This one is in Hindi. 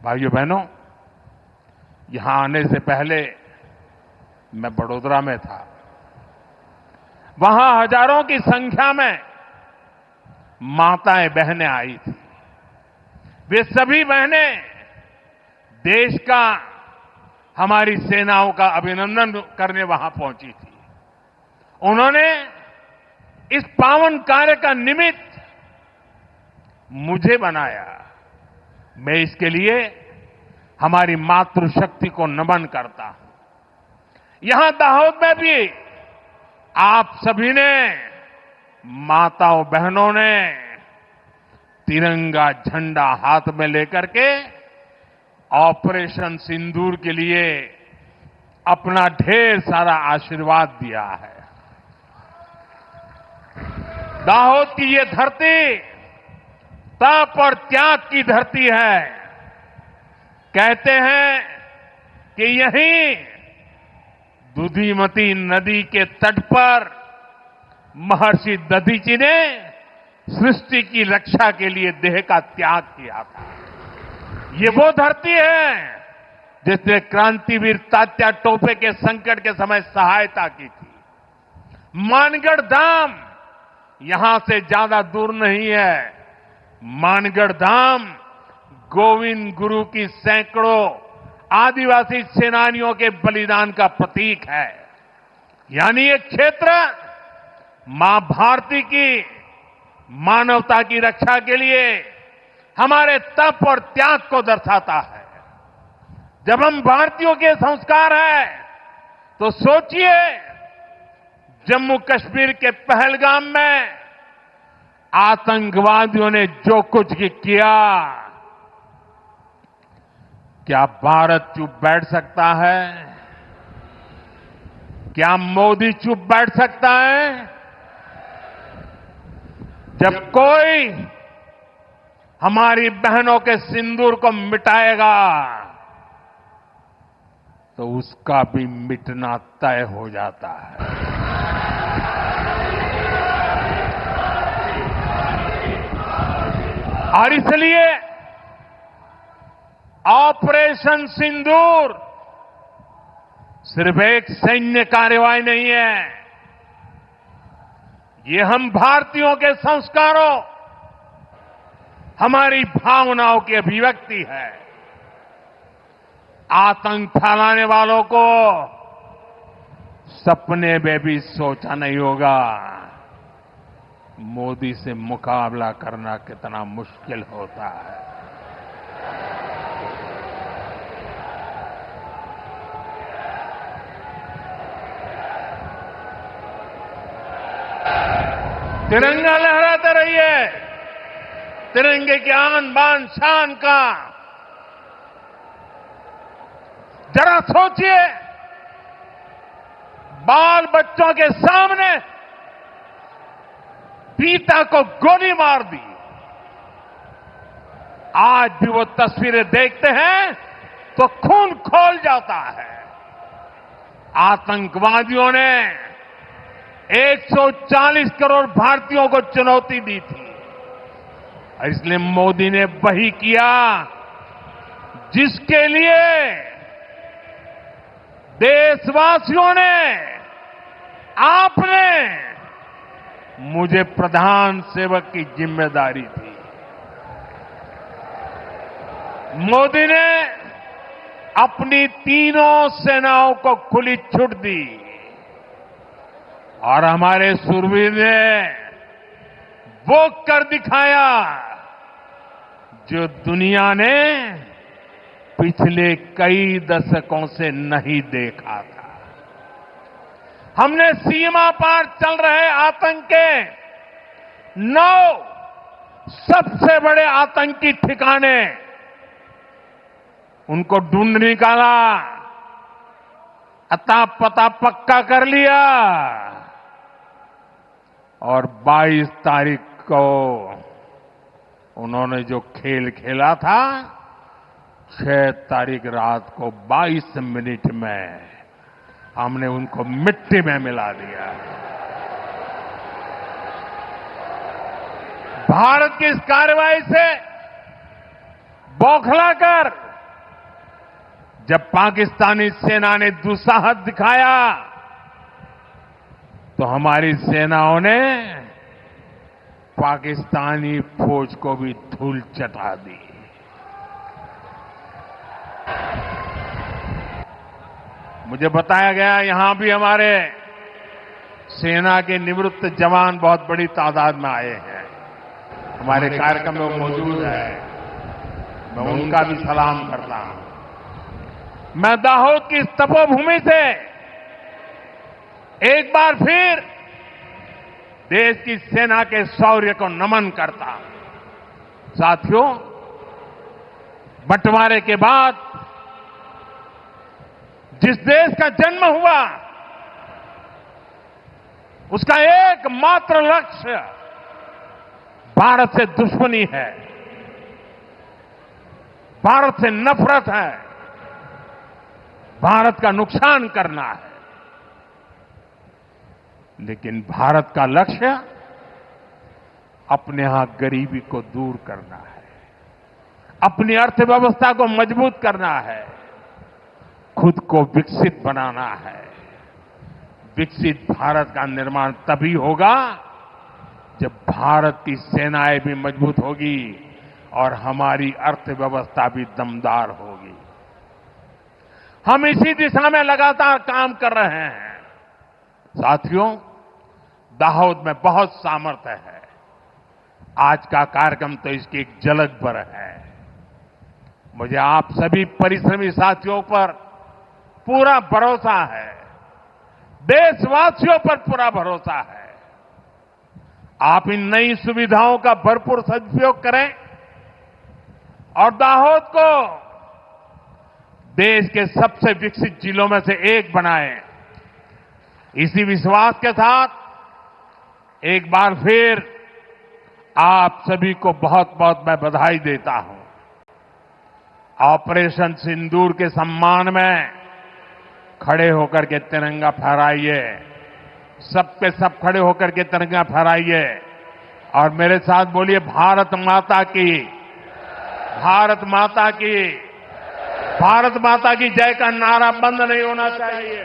भाइयों बहनों, यहां आने से पहले मैं बड़ोदरा में था। वहां हजारों की संख्या में माताएं बहनें आई थी। वे सभी बहनें देश का, हमारी सेनाओं का अभिनंदन करने वहां पहुंची थी। उन्होंने इस पावन कार्य का निमित्त मुझे बनाया। मैं इसके लिए हमारी मातृशक्ति को नमन करता हूं। यहां दाहोद में भी आप सभी ने, माताओं बहनों ने तिरंगा झंडा हाथ में लेकर के ऑपरेशन सिंदूर के लिए अपना ढेर सारा आशीर्वाद दिया है। दाहोद की ये धरती तप और त्याग की धरती है। कहते हैं कि यहीं दुधिमती नदी के तट पर महर्षि दधीची ने सृष्टि की रक्षा के लिए देह का त्याग किया था। ये वो धरती है जिसने क्रांतिवीर तात्या टोपे के संकट के समय सहायता की थी। मानगढ़ धाम यहां से ज्यादा दूर नहीं है। मानगढ़ धाम गोविंद गुरु की सैकड़ों आदिवासी सेनानियों के बलिदान का प्रतीक है। यानी ये क्षेत्र मां भारती की मानवता की रक्षा के लिए हमारे तप और त्याग को दर्शाता है। जब हम भारतीयों के संस्कार हैं तो सोचिए, जम्मू कश्मीर के पहलगाम में आतंकवादियों ने जो कुछ किया, क्या भारत चुप बैठ सकता है? क्या मोदी चुप बैठ सकता है? जब कोई हमारी बहनों के सिंदूर को मिटाएगा तो उसका भी मिटना तय हो जाता है। और इसलिए ऑपरेशन सिंदूर सिर्फ एक सैन्य कार्रवाई नहीं है। ये हम भारतीयों के संस्कारों, हमारी भावनाओं की अभिव्यक्ति है। आतंक फैलाने वालों को सपने में भी सोचा नहीं होगा मोदी से मुकाबला करना कितना मुश्किल होता है। तिरंगा लहराते रहिए। तिरंगे की आन बान शान का जरा सोचिए, बाल बच्चों के सामने पिता को गोली मार दी। आज भी वो तस्वीरें देखते हैं तो खून खौल जाता है। आतंकवादियों ने 140 करोड़ भारतीयों को चुनौती दी थी। इसलिए मोदी ने वही किया जिसके लिए देशवासियों ने, आपने मुझे प्रधान सेवक की जिम्मेदारी दी। मोदी ने अपनी तीनों सेनाओं को खुली छूट दी और हमारे शूरवीर ने वो कर दिखाया जो दुनिया ने पिछले कई दशकों से नहीं देखा था। हमने सीमा पार चल रहे आतंक के 9 सबसे बड़े आतंकी ठिकाने, उनको ढूंढ निकाला, अता पता पक्का कर लिया और 22 तारीख को उन्होंने जो खेल खेला था, 6 तारीख रात को 22 मिनट में हमने उनको मिट्टी में मिला दिया। भारत की इस कार्रवाई से बौखलाकर जब पाकिस्तानी सेना ने दुस्साहस दिखाया तो हमारी सेनाओं ने पाकिस्तानी फौज को भी धूल चटा दी। मुझे बताया गया यहां भी हमारे सेना के निवृत्त जवान बहुत बड़ी तादाद में आए हैं, हमारे कार्यक्रम में मौजूद है। मैं उनका भी सलाम करता हूं। मैं दाहोद की इस तपोभूमि से एक बार फिर देश की सेना के शौर्य को नमन करता हूं। साथियों, बंटवारे के बाद जिस देश का जन्म हुआ उसका एकमात्र लक्ष्य भारत से दुश्मनी है, भारत से नफरत है, भारत का नुकसान करना है। लेकिन भारत का लक्ष्य अपने यहां गरीबी को दूर करना है, अपनी अर्थव्यवस्था को मजबूत करना है, खुद को विकसित बनाना है। विकसित भारत का निर्माण तभी होगा जब भारत की सेनाएं भी मजबूत होगी और हमारी अर्थव्यवस्था भी दमदार होगी। हम इसी दिशा में लगातार काम कर रहे हैं। साथियों, दाहोद में बहुत सामर्थ्य है। आज का कार्यक्रम तो इसकी एक झलक भर है। मुझे आप सभी परिश्रमी साथियों पर पूरा भरोसा है, देशवासियों पर पूरा भरोसा है। आप इन नई सुविधाओं का भरपूर सदुपयोग करें और दाहोद को देश के सबसे विकसित जिलों में से एक बनाएं। इसी विश्वास के साथ एक बार फिर आप सभी को बहुत बहुत मैं बधाई देता हूं। ऑपरेशन सिंदूर के सम्मान में खड़े होकर के तिरंगा फहराइए, सबके सब खड़े होकर के तिरंगा फहराइए और मेरे साथ बोलिए, भारत माता की, भारत माता की, भारत माता की जय का नारा बंद नहीं होना चाहिए।